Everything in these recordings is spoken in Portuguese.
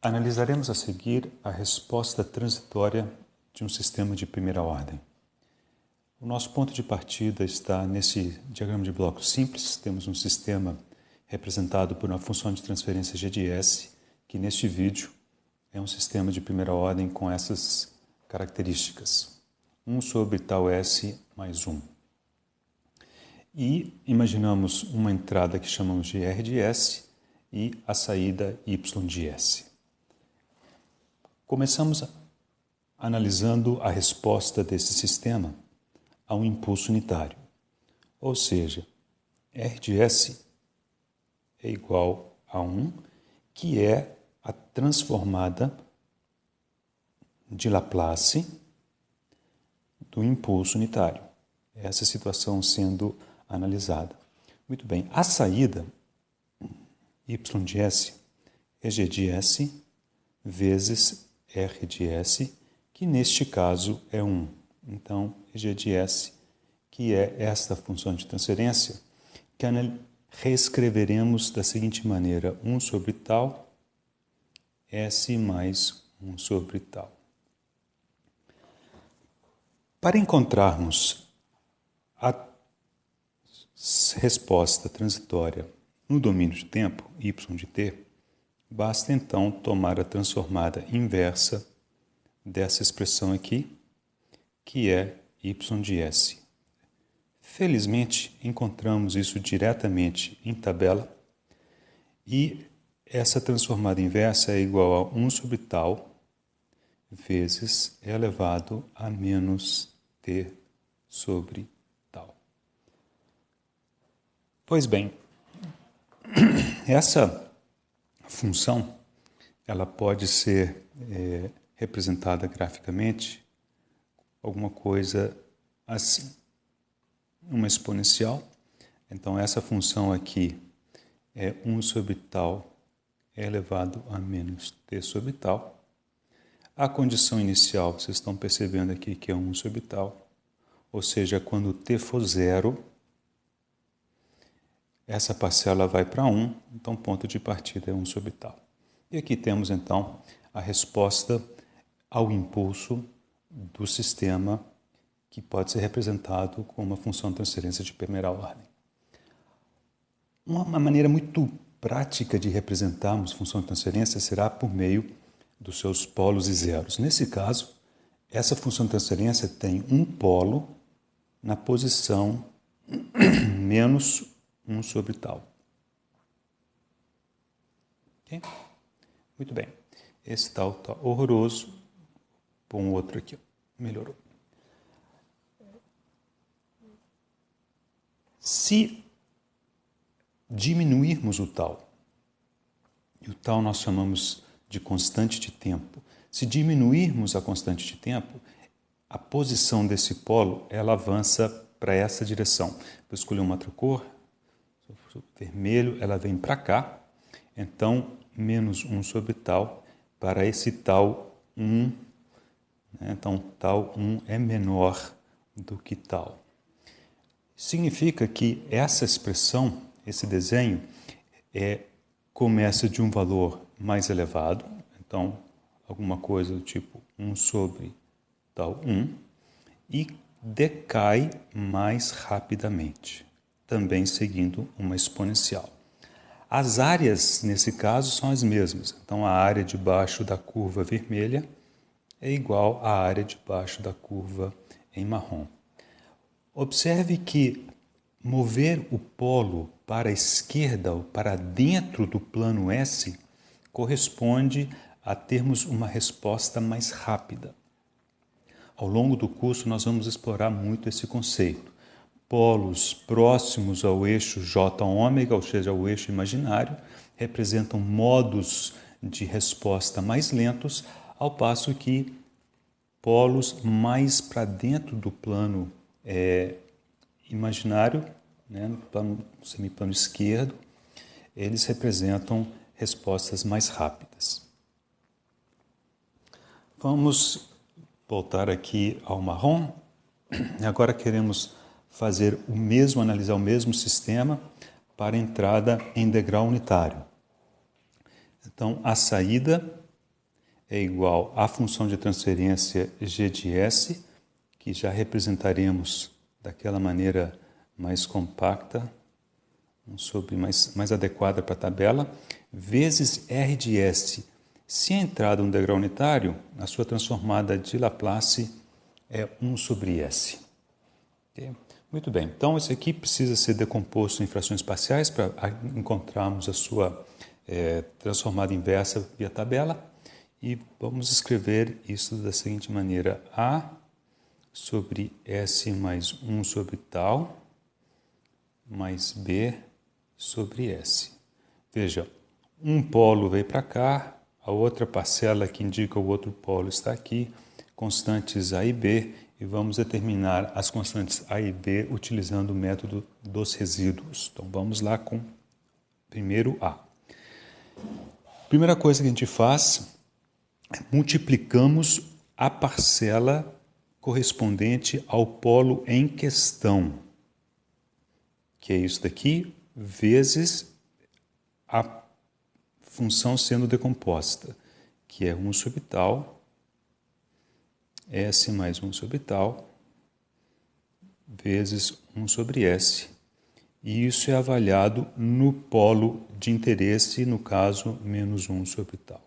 Analisaremos a seguir a resposta transitória de um sistema de primeira ordem. O nosso ponto de partida está nesse diagrama de blocos simples. Temos um sistema representado por uma função de transferência g de s, que neste vídeo é um sistema de primeira ordem com essas características. 1 sobre tal s mais 1. E imaginamos uma entrada que chamamos de r de s e a saída y de s. Começamos analisando a resposta desse sistema a um impulso unitário. Ou seja, R de S é igual a 1, que é a transformada de Laplace do impulso unitário. Essa situação sendo analisada. Muito bem, a saída y de S é g de S vezes R de S, que neste caso é 1. Então, g de S, que é esta função de transferência, que reescreveremos da seguinte maneira: 1 sobre tal, S mais 1 sobre tal. Para encontrarmos a resposta transitória no domínio de tempo, y de t, basta então tomar a transformada inversa dessa expressão aqui, que é y de s. Felizmente, encontramos isso diretamente em tabela e essa transformada inversa é igual a 1 sobre tal vezes e elevado a menos t sobre tal. Pois bem, essa função ela pode ser representada graficamente alguma coisa assim, uma exponencial. Então essa função aqui é 1 sobre tal elevado a menos t sobre tal. A condição inicial, vocês estão percebendo aqui que é 1 sobre tal, ou seja, quando t for zero, essa parcela vai para 1, então ponto de partida é 1 sobre tal. E aqui temos então a resposta ao impulso do sistema, que pode ser representado como uma função de transferência de primeira ordem. Uma maneira muito prática de representarmos função de transferência será por meio dos seus polos e zeros. Nesse caso, essa função de transferência tem um polo na posição menos 1 sobre tal. Okay? Muito bem. Esse tal está horroroso. Põe um outro aqui. Melhorou. Se diminuirmos o tal, e o tal nós chamamos de constante de tempo, se diminuirmos a constante de tempo, a posição desse polo ela avança para essa direção. Vou escolher uma outra cor. Vermelho, ela vem para cá. Então, menos 1 sobre tal para esse tal 1. Então, tal 1 é menor do que tal. Significa que essa expressão, esse desenho, começa de um valor mais elevado. Então, alguma coisa do tipo 1 sobre tal 1. E decai mais rapidamente, também seguindo uma exponencial. As áreas, nesse caso, são as mesmas. Então, a área debaixo da curva vermelha é igual à área debaixo da curva em marrom. Observe que mover o polo para a esquerda ou para dentro do plano S corresponde a termos uma resposta mais rápida. Ao longo do curso, nós vamos explorar muito esse conceito. Polos próximos ao eixo J ômega, ou seja, ao eixo imaginário, representam modos de resposta mais lentos, ao passo que polos mais para dentro do plano imaginário, no semiplano esquerdo, eles representam respostas mais rápidas. Vamos voltar aqui ao marrom. Agora queremos fazer o mesmo, analisar o mesmo sistema para entrada em degrau unitário. Então, a saída é igual à função de transferência g de s, que já representaremos daquela maneira mais compacta, mais adequada para a tabela, vezes r de s. Se a entrada no degrau unitário, a sua transformada de Laplace é 1 sobre s. Okay? Muito bem, então isso aqui precisa ser decomposto em frações parciais para encontrarmos a sua transformada inversa via tabela. E vamos escrever isso da seguinte maneira: A sobre S mais 1 sobre tal, mais B sobre S. Veja, um polo veio para cá, a outra parcela que indica o outro polo está aqui, constantes A e B, e vamos determinar as constantes A e B utilizando o método dos resíduos. Então vamos lá com primeiro A. Primeira coisa que a gente faz é multiplicamos a parcela correspondente ao polo em questão, que é isso daqui, vezes a função sendo decomposta, que é 1 sobre tal, S mais 1 sobre tal, vezes 1 sobre S. E isso é avaliado no polo de interesse, no caso, menos 1 sobre tal.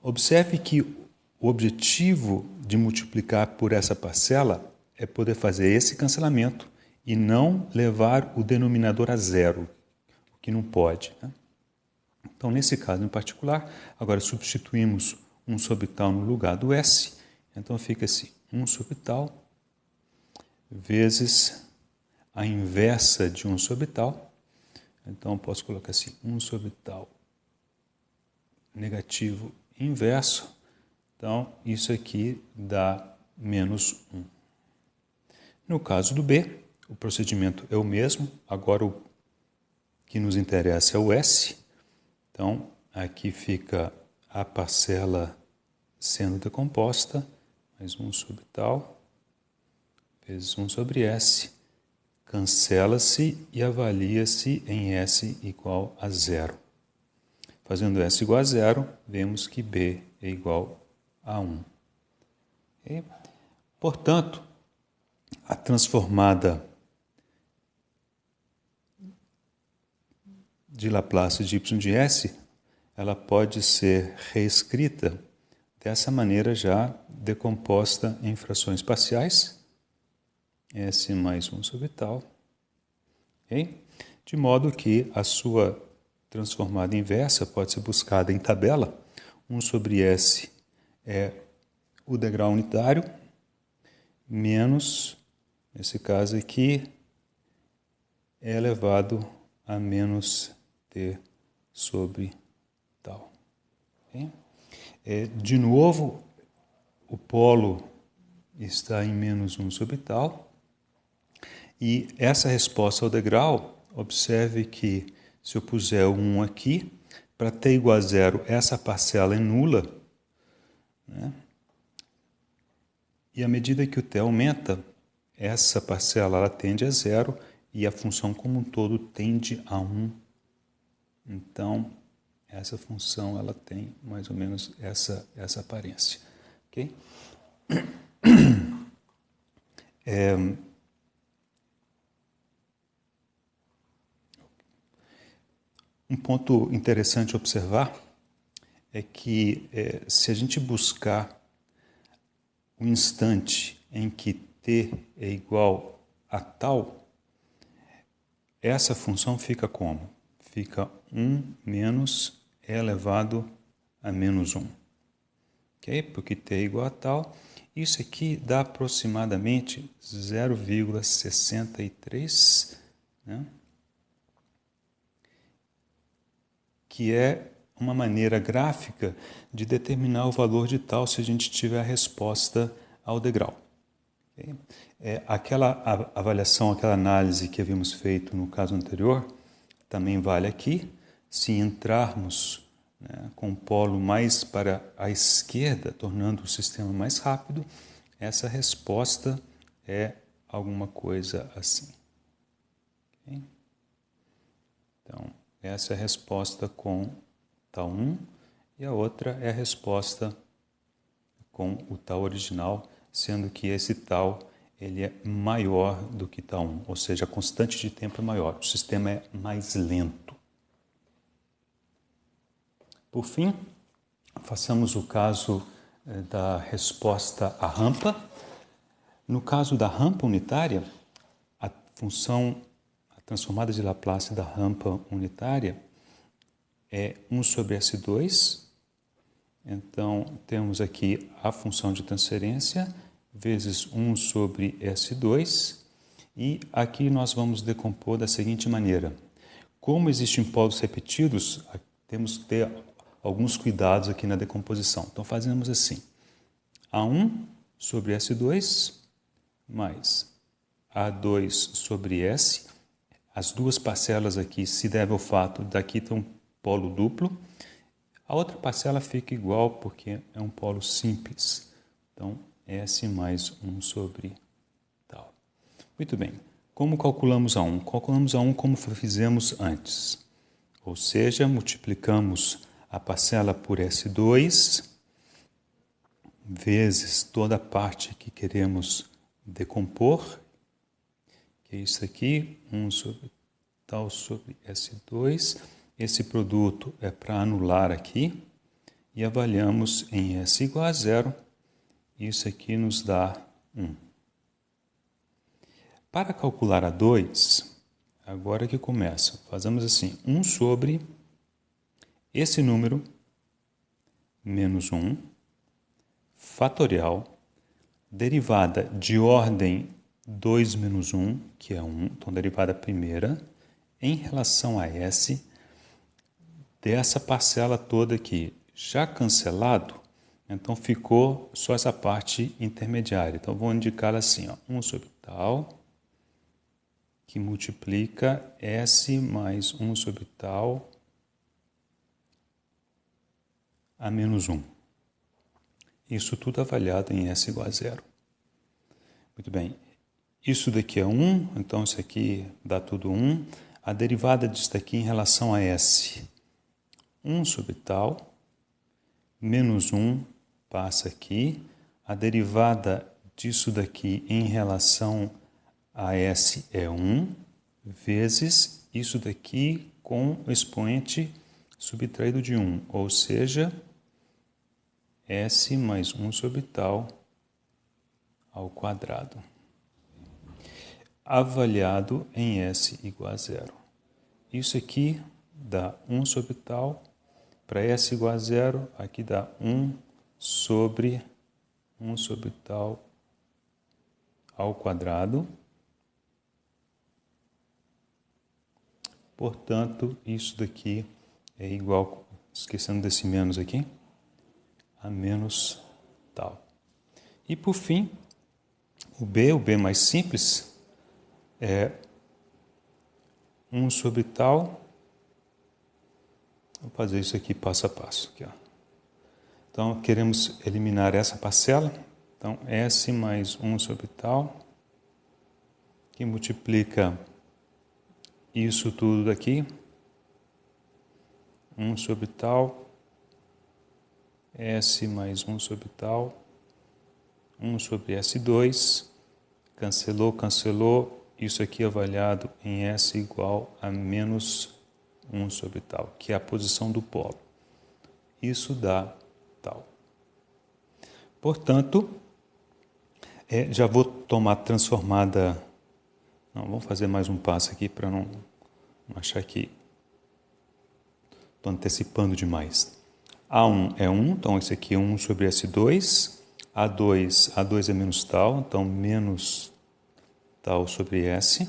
Observe que o objetivo de multiplicar por essa parcela é poder fazer esse cancelamento e não levar o denominador a zero, o que não pode, né? Então, nesse caso em particular, agora substituímos 1 sobre tal no lugar do S. Então, fica assim, 1 sobre tal vezes a inversa de 1 sobre tal. Então, posso colocar assim, 1 sobre tal negativo inverso. Então, isso aqui dá menos 1. No caso do B, o procedimento é o mesmo. Agora, o que nos interessa é o S. Então, aqui fica a parcela sendo decomposta, mais 1 sobre tal, vezes 1 sobre S, cancela-se e avalia-se em S igual a zero. Fazendo S igual a zero, vemos que B é igual a 1. Okay? Portanto, a transformada de Laplace de y de S, ela pode ser reescrita dessa maneira já decomposta em frações parciais, S mais 1 sobre tal, okay? De modo que a sua transformada inversa pode ser buscada em tabela. 1 sobre S é o degrau unitário, menos, nesse caso aqui, é elevado a menos T sobre tal. Okay? De novo, o polo está em menos 1 sobre tal. E essa resposta ao degrau, observe que se eu puser o 1 aqui, para t igual a zero, essa parcela é nula, né? E à medida que o t aumenta, essa parcela ela tende a zero e a função como um todo tende a 1. Então, essa função ela tem mais ou menos essa aparência. Okay? Um ponto interessante observar é que se a gente buscar o instante em que t é igual a tal, essa função fica como? Fica 1 menos e elevado a menos 1. Okay? Porque t é igual a tal. Isso aqui dá aproximadamente 0,63, né? Que é uma maneira gráfica de determinar o valor de tal se a gente tiver a resposta ao degrau. Okay? Aquela avaliação, aquela análise que havíamos feito no caso anterior, também vale aqui. Se entrarmos, né, com o polo mais para a esquerda, tornando o sistema mais rápido, essa resposta é alguma coisa assim. Okay? Então, essa é a resposta com tal 1 e a outra é a resposta com o tal original, sendo que esse tal ele é maior do que tal 1, ou seja, a constante de tempo é maior, o sistema é mais lento. Por fim, façamos o caso da resposta à rampa. No caso da rampa unitária, a função a transformada de Laplace da rampa unitária é 1 sobre S2. Então, temos aqui a função de transferência vezes 1 sobre S2. E aqui nós vamos decompor da seguinte maneira. Como existem polos repetidos, temos que ter alguns cuidados aqui na decomposição. Então, fazemos assim. A1 sobre S2 mais A2 sobre S. As duas parcelas aqui se devem ao fato daqui ter um polo duplo. A outra parcela fica igual porque é um polo simples. Então, S mais 1 sobre tal. Muito bem. Como calculamos A1? Calculamos A1 como fizemos antes. Ou seja, multiplicamos a parcela por S2 vezes toda a parte que queremos decompor, que é isso aqui, 1 sobre tal sobre S2. Esse produto é para anular aqui e avaliamos em S igual a 0. Isso aqui nos dá 1. Para calcular a 2, agora que começa, fazemos assim, 1 sobre esse número menos 1, fatorial, derivada de ordem 2 menos 1, que é 1, então derivada primeira, em relação a S, dessa parcela toda aqui. Já cancelado, então ficou só essa parte intermediária. Então, vou indicar assim, 1 sobre tal, que multiplica S mais 1 sobre tal a menos 1. Isso tudo avaliado em S igual a 0. Muito bem. Isso daqui é 1, então isso aqui dá tudo 1. A derivada disso daqui em relação a S, 1 sobre tal, menos 1 passa aqui. A derivada disso daqui em relação a S é 1, vezes isso daqui com o expoente subtraído de 1, ou seja, S mais 1 sobre tal ao quadrado, avaliado em S igual a 0. Isso aqui dá 1 sobre tal, para S igual a 0, aqui dá 1 sobre tal ao quadrado. Portanto, isso daqui é igual, esquecendo desse menos aqui, a menos tal. E por fim, o B mais simples, é 1 sobre tal. Vou fazer isso aqui passo a passo. Aqui, ó. Então, queremos eliminar essa parcela. Então, S mais 1 sobre tal, que multiplica isso tudo daqui. 1 sobre tal, S mais 1 sobre tal, 1 sobre S2, cancelou, cancelou, isso aqui avaliado em S igual a menos 1 sobre tal, que é a posição do polo. Isso dá tal. Portanto, já vou tomar transformada... Não, vamos fazer mais um passo aqui para não achar que estou antecipando demais. A1 é 1, então esse aqui é 1 sobre S2. A2 é menos tal, então menos tal sobre S.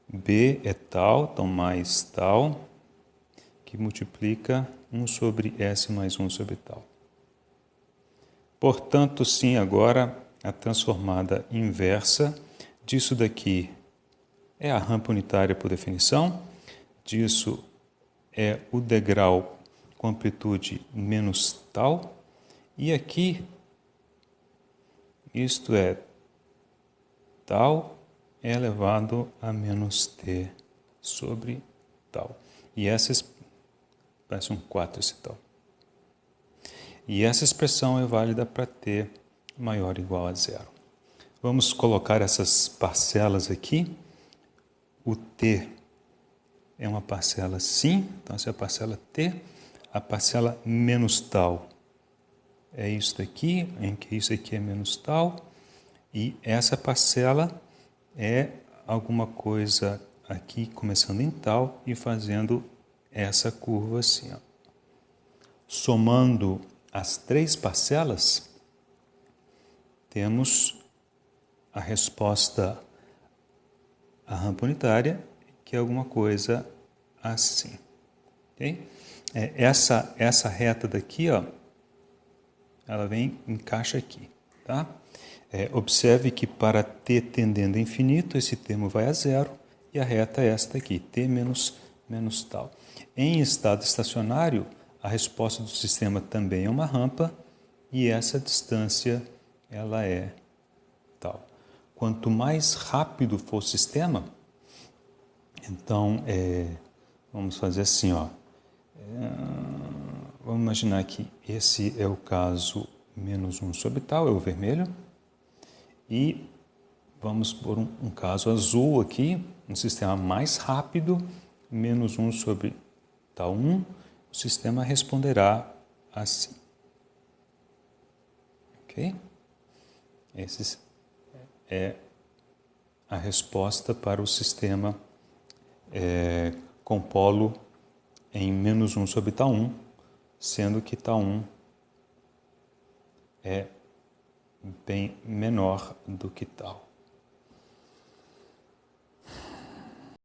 B é tal, então mais tal, que multiplica 1 sobre S mais 1 sobre tal. Portanto, sim, agora a transformada inversa disso daqui é a rampa unitária por definição, disso é o degrau com amplitude menos tal, e aqui, isto é tal elevado a menos t sobre tal. E essas, parece um 4 esse tal. E essa expressão é válida para t maior ou igual a zero. Vamos colocar essas parcelas aqui. O t é uma parcela sim, então essa é a parcela t. A parcela menos tal é isso daqui, em que isso aqui é menos tal. E essa parcela é alguma coisa aqui começando em tal e fazendo essa curva assim. Ó. Somando as três parcelas, temos a resposta à rampa unitária, que é alguma coisa assim. Okay? Essa reta daqui, ó, ela encaixa aqui. Tá? Observe que para t tendendo a infinito, esse termo vai a zero, e a reta é esta aqui, t menos tal. Em estado estacionário, a resposta do sistema também é uma rampa, e essa distância ela é tal. Quanto mais rápido for o sistema, então, vamos fazer assim, ó. Vamos imaginar que esse é o caso menos 1 sobre tal, é o vermelho. E vamos por um caso azul aqui, um sistema mais rápido, menos 1 sobre tal 1, o sistema responderá assim. Ok? Essa é a resposta para o sistema com polo em menos 1 sobre tal 1, sendo que tal 1 é bem menor do que tal.